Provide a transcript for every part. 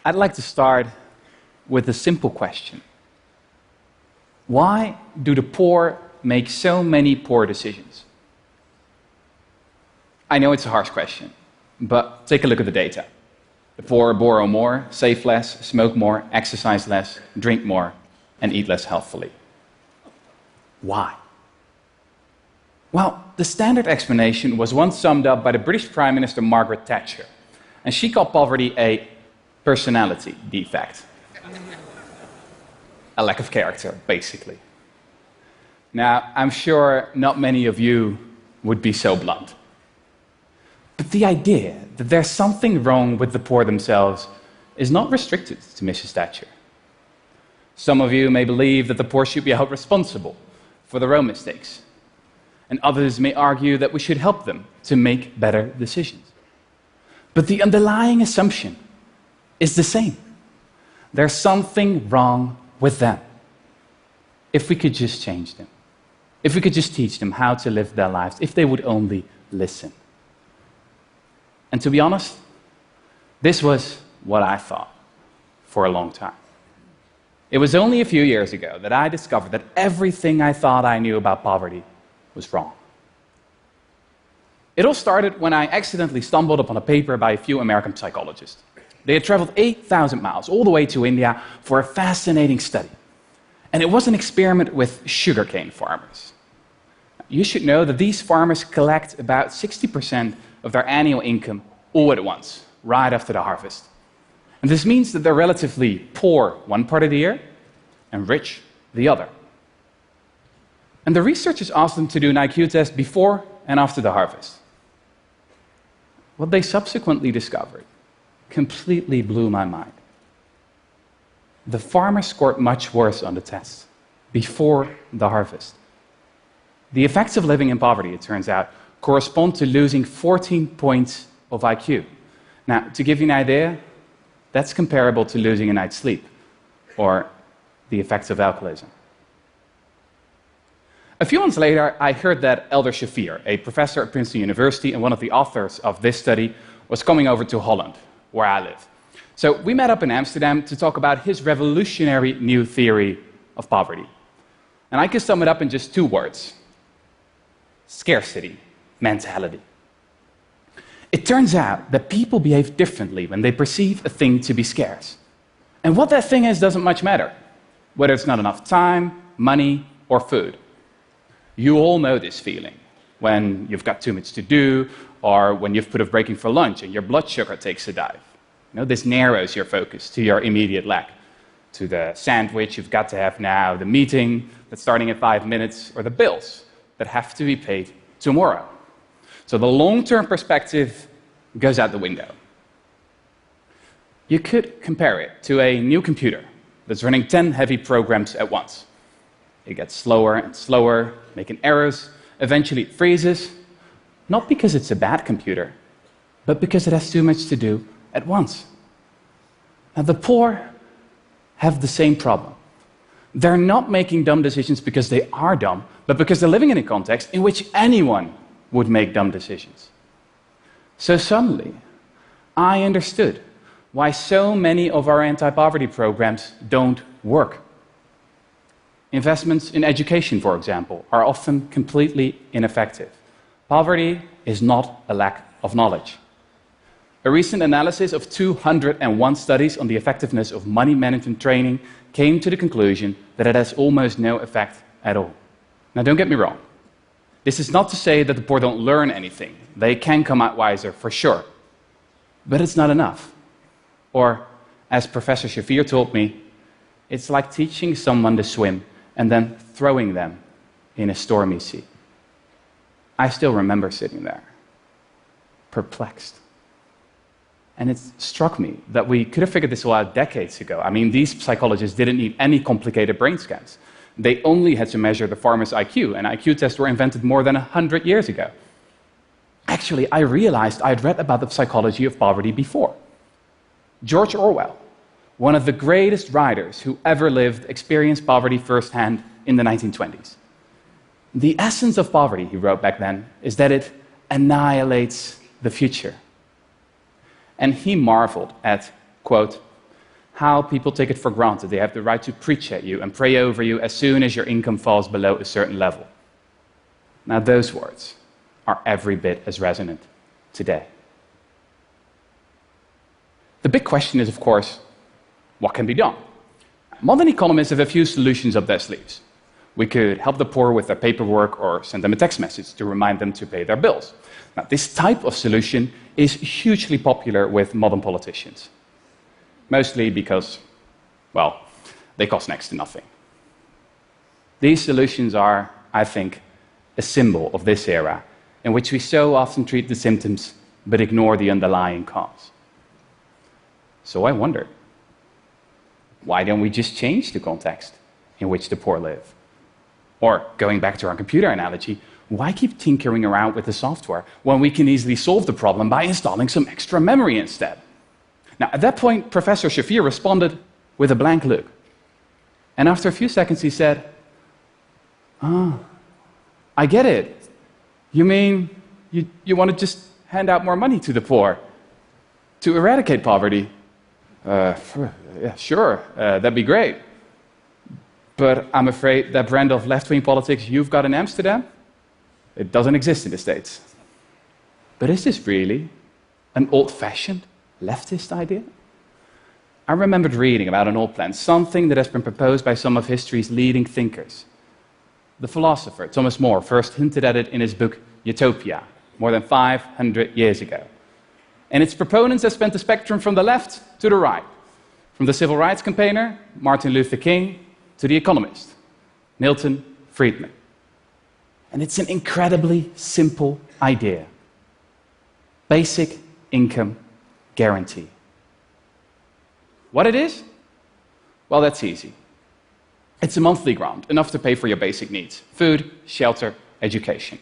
I'd like to start with a simple question. Why do the poor make so many poor decisions? I know it's a harsh question, but take a look at the data. The poor borrow more, save less, smoke more, exercise less, drink more, and eat less healthfully. Why? Well, the standard explanation was once summed up by the British Prime Minister Margaret Thatcher, and she called poverty a personality defect. A lack of character, basically. Now, I'm sure not many of you would be so blunt. But the idea that there's something wrong with the poor themselves is not restricted to Mrs. Thatcher. Some of you may believe that the poor should be held responsible for their own mistakes, and others may argue that we should help them to make better decisions. But the underlying assumption is the same. There's something wrong with them. If we could just change them, if we could just teach them how to live their lives, if they would only listen. And to be honest, this was what I thought for a long time. It was only a few years ago that I discovered that everything I thought I knew about poverty was wrong. It all started when I accidentally stumbled upon a paper by a few American psychologists. They had traveled 8,000 miles all the way to India for a fascinating study. And it was an experiment with sugarcane farmers. You should know that these farmers collect about 60% of their annual income all at once, right after the harvest. And this means that they're relatively poor one part of the year and rich the other. And the researchers asked them to do an IQ test before and after the harvest. What they subsequently discovered completely blew my mind. The farmers scored much worse on the test before the harvest. The effects of living in poverty, it turns out, correspond to losing 14 points of IQ. Now, to give you an idea, that's comparable to losing a night's sleep or the effects of alcoholism. A few months later, I heard that Elder Shafir, a professor at Princeton University and one of the authors of this study, was coming over to Holland, where I live. So we met up in Amsterdam to talk about his revolutionary new theory of poverty. And I can sum it up in just two words: scarcity mentality. It turns out that people behave differently when they perceive a thing to be scarce. And what that thing is doesn't much matter, whether it's not enough time, money, or food. You all know this feeling when you've got too much to do, or when you've put off breaking for lunch and your blood sugar takes a dive. You know, this narrows your focus to your immediate lack, to the sandwich you've got to have now, the meeting that's starting in 5 minutes, or the bills that have to be paid tomorrow. So the long-term perspective goes out the window. You could compare it to a new computer that's running 10 heavy programs at once. It gets slower and slower, making errors. Eventually it freezes, not because it's a bad computer, but because it has too much to do at once. Now, the poor have the same problem. They're not making dumb decisions because they are dumb, but because they're living in a context in which anyone would make dumb decisions. So suddenly, I understood why so many of our anti-poverty programs don't work. Investments in education, for example, are often completely ineffective. Poverty is not a lack of knowledge. A recent analysis of 201 studies on the effectiveness of money management training came to the conclusion that it has almost no effect at all. Now, don't get me wrong. This is not to say that the poor don't learn anything. They can come out wiser, for sure. But it's not enough. Or, as Professor Shafir told me, it's like teaching someone to swim and then throwing them in a stormy sea. I still remember sitting there, perplexed. And it struck me that we could have figured this all out decades ago. I mean, these psychologists didn't need any complicated brain scans. They only had to measure the farmer's IQ, and IQ tests were invented more than 100 years ago. Actually, I realized I'd read about the psychology of poverty before. George Orwell, one of the greatest writers who ever lived, experienced poverty firsthand in the 1920s. The essence of poverty, he wrote back then, is that it annihilates the future. And he marveled at, quote, how people take it for granted they have the right to preach at you and pray over you as soon as your income falls below a certain level. Now, those words are every bit as resonant today. The big question is, of course, what can be done? Modern economists have a few solutions up their sleeves. We could help the poor with their paperwork or send them a text message to remind them to pay their bills. Now, this type of solution is hugely popular with modern politicians. Mostly because, well, they cost next to nothing. These solutions are, I think, a symbol of this era, in which we so often treat the symptoms but ignore the underlying cause. So I wonder, why don't we just change the context in which the poor live? Or, going back to our computer analogy, why keep tinkering around with the software when we can easily solve the problem by installing some extra memory instead? Now, at that point, Professor Shafir responded with a blank look. And after a few seconds, he said, I get it. You mean you want to just hand out more money to the poor to eradicate poverty? Yeah, sure, that'd be great. But I'm afraid that brand of left-wing politics you've got in Amsterdam, it doesn't exist in the States. But is this really an old-fashioned leftist idea? I remembered reading about an old plan, something that has been proposed by some of history's leading thinkers. The philosopher Thomas More first hinted at it in his book Utopia, more than 500 years ago. And its proponents have spanned the spectrum from the left to the right, from the civil rights campaigner, Martin Luther King, to the economist, Milton Friedman. And it's an incredibly simple idea. Basic income guarantee. What it is? Well, that's easy. It's a monthly grant, enough to pay for your basic needs: food, shelter, education.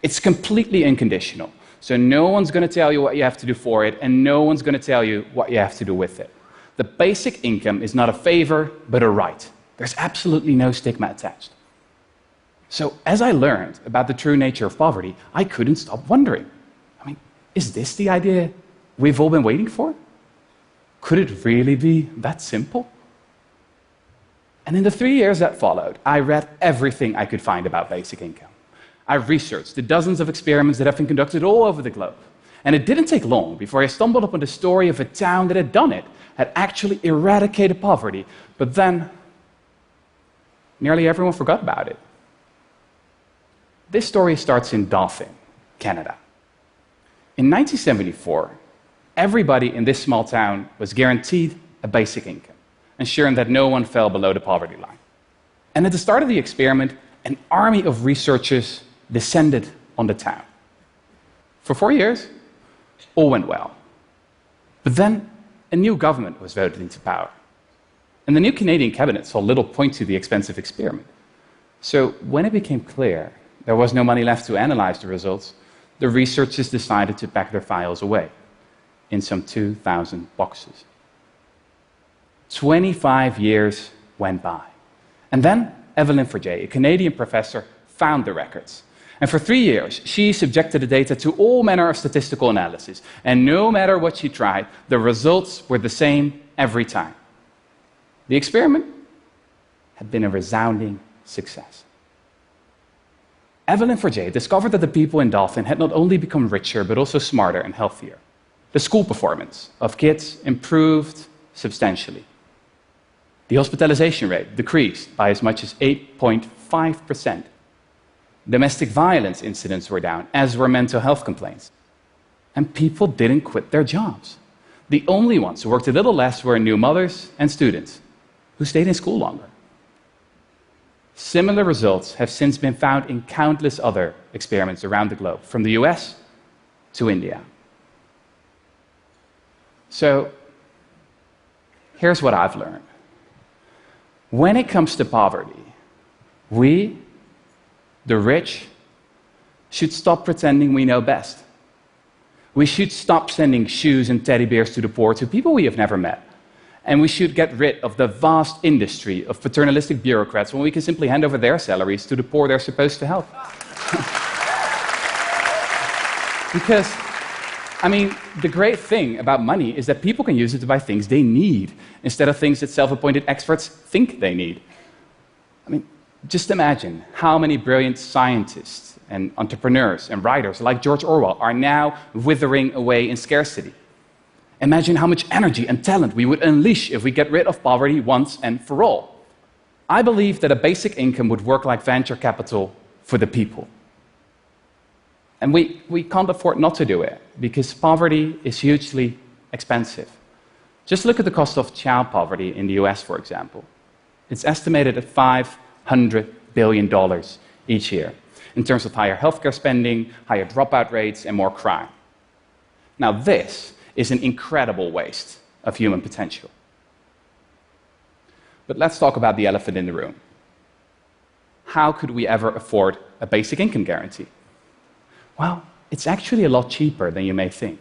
It's completely unconditional, so no one's going to tell you what you have to do for it, and no one's going to tell you what you have to do with it. The basic income is not a favor, but a right. There's absolutely no stigma attached. So, as I learned about the true nature of poverty, I couldn't stop wondering. Is this the idea we've all been waiting for? Could it really be that simple? And in the 3 years that followed, I read everything I could find about basic income. I researched the dozens of experiments that have been conducted all over the globe. And it didn't take long before I stumbled upon the story of a town that had done it, had actually eradicated poverty, but then nearly everyone forgot about it. This story starts in Dauphin, Canada. In 1974, everybody in this small town was guaranteed a basic income, ensuring that no one fell below the poverty line. And at the start of the experiment, an army of researchers descended on the town. For 4 years, all went well. But then a new government was voted into power. And the new Canadian cabinet saw little point to the expensive experiment. So when it became clear there was no money left to analyze the results, the researchers decided to pack their files away in some 2,000 boxes. 25 years went by. And then Evelyn Forget, a Canadian professor, found the records. And for 3 years, she subjected the data to all manner of statistical analysis. And no matter what she tried, the results were the same every time. The experiment had been a resounding success. Evelyn Forget discovered that the people in Dauphin had not only become richer, but also smarter and healthier. The school performance of kids improved substantially. The hospitalization rate decreased by as much as 8.5%. Domestic violence incidents were down, as were mental health complaints. And people didn't quit their jobs. The only ones who worked a little less were new mothers and students, who stayed in school longer. Similar results have since been found in countless other experiments around the globe, from the US to India. So, here's what I've learned. When it comes to poverty, we, the rich, should stop pretending we know best. We should stop sending shoes and teddy bears to the poor, to people we have never met. And we should get rid of the vast industry of paternalistic bureaucrats when we can simply hand over their salaries to the poor they're supposed to help. Because I mean, the great thing about money is that people can use it to buy things they need instead of things that self-appointed experts think they need. I mean, just imagine how many brilliant scientists and entrepreneurs and writers like George Orwell are now withering away in scarcity. Imagine how much energy and talent we would unleash if we get rid of poverty once and for all. I believe that a basic income would work like venture capital for the people. And we can't afford not to do it, because poverty is hugely expensive. Just look at the cost of child poverty in the US, for example. It's estimated at $500 billion each year, in terms of higher healthcare spending, higher dropout rates, and more crime. Now, this is an incredible waste of human potential. But let's talk about the elephant in the room. How could we ever afford a basic income guarantee? Well, it's actually a lot cheaper than you may think.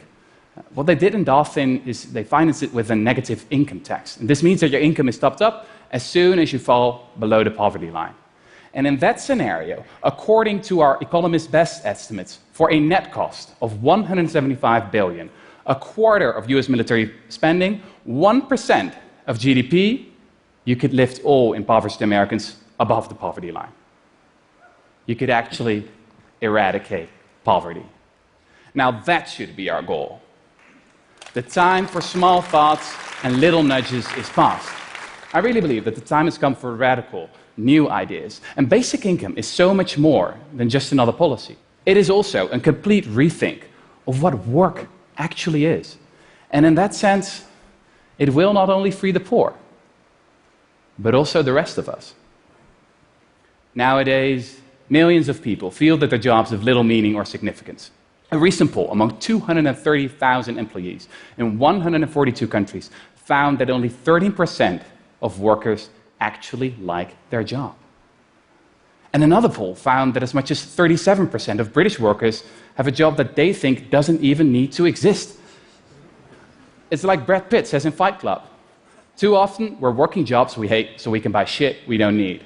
What they did in Dauphin is they financed it with a negative income tax. And this means that your income is topped up as soon as you fall below the poverty line. And in that scenario, according to our economists' best estimates, for a net cost of $175 billion, a quarter of US military spending, 1% of GDP, you could lift all impoverished Americans above the poverty line. You could actually eradicate poverty. Now that should be our goal. The time for small thoughts and little nudges is past. I really believe that the time has come for radical, new ideas. And basic income is so much more than just another policy. It is also a complete rethink of what work actually is. And in that sense, it will not only free the poor, but also the rest of us. Nowadays, millions of people feel that their jobs have little meaning or significance. A recent poll among 230,000 employees in 142 countries found that only 13% of workers actually like their job. And another poll found that as much as 37% of British workers have a job that they think doesn't even need to exist. It's like Brad Pitt says in Fight Club. Too often, we're working jobs we hate so we can buy shit we don't need.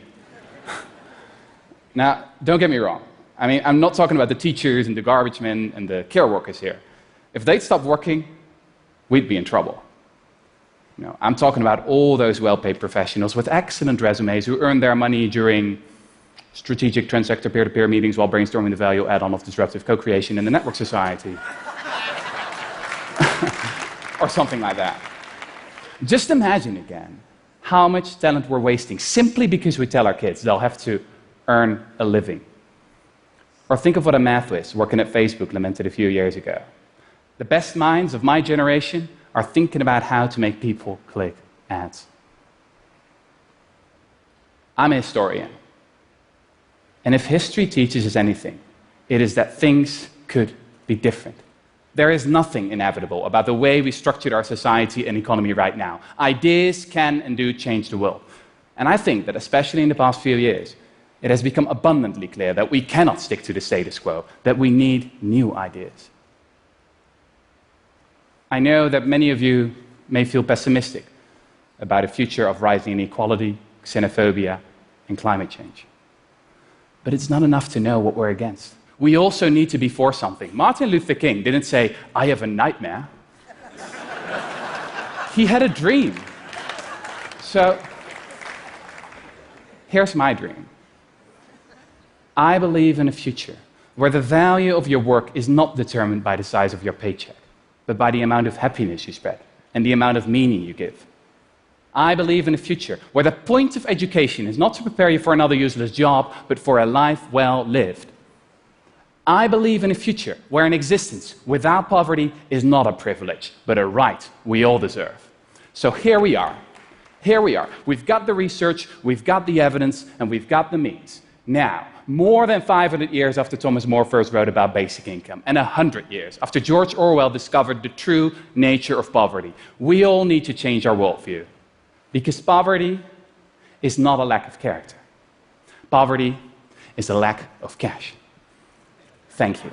Now, don't get me wrong. I mean, I'm not talking about the teachers and the garbage men and the care workers here. If they'd stop working, we'd be in trouble. No, I'm talking about all those well-paid professionals with excellent resumes who earn their money during strategic transsector peer-to-peer meetings while brainstorming the value add-on of disruptive co-creation in the network society. Or something like that. Just imagine again how much talent we're wasting simply because we tell our kids they'll have to earn a living. Or think of what a math whiz working at Facebook lamented a few years ago. The best minds of my generation are thinking about how to make people click ads. I'm a historian. And if history teaches us anything, it is that things could be different. There is nothing inevitable about the way we structured our society and economy right now. Ideas can and do change the world. And I think that especially in the past few years, it has become abundantly clear that we cannot stick to the status quo, that we need new ideas. I know that many of you may feel pessimistic about a future of rising inequality, xenophobia, and climate change. But it's not enough to know what we're against. We also need to be for something. Martin Luther King didn't say, "I have a nightmare." He had a dream. So, here's my dream. I believe in a future where the value of your work is not determined by the size of your paycheck, but by the amount of happiness you spread and the amount of meaning you give. I believe in a future where the point of education is not to prepare you for another useless job, but for a life well lived. I believe in a future where an existence without poverty is not a privilege, but a right we all deserve. So here we are. Here we are. We've got the research, we've got the evidence, and we've got the means. Now, more than 500 years after Thomas More first wrote about basic income, and 100 years after George Orwell discovered the true nature of poverty, we all need to change our worldview. Because poverty is not a lack of character. Poverty is a lack of cash. Thank you.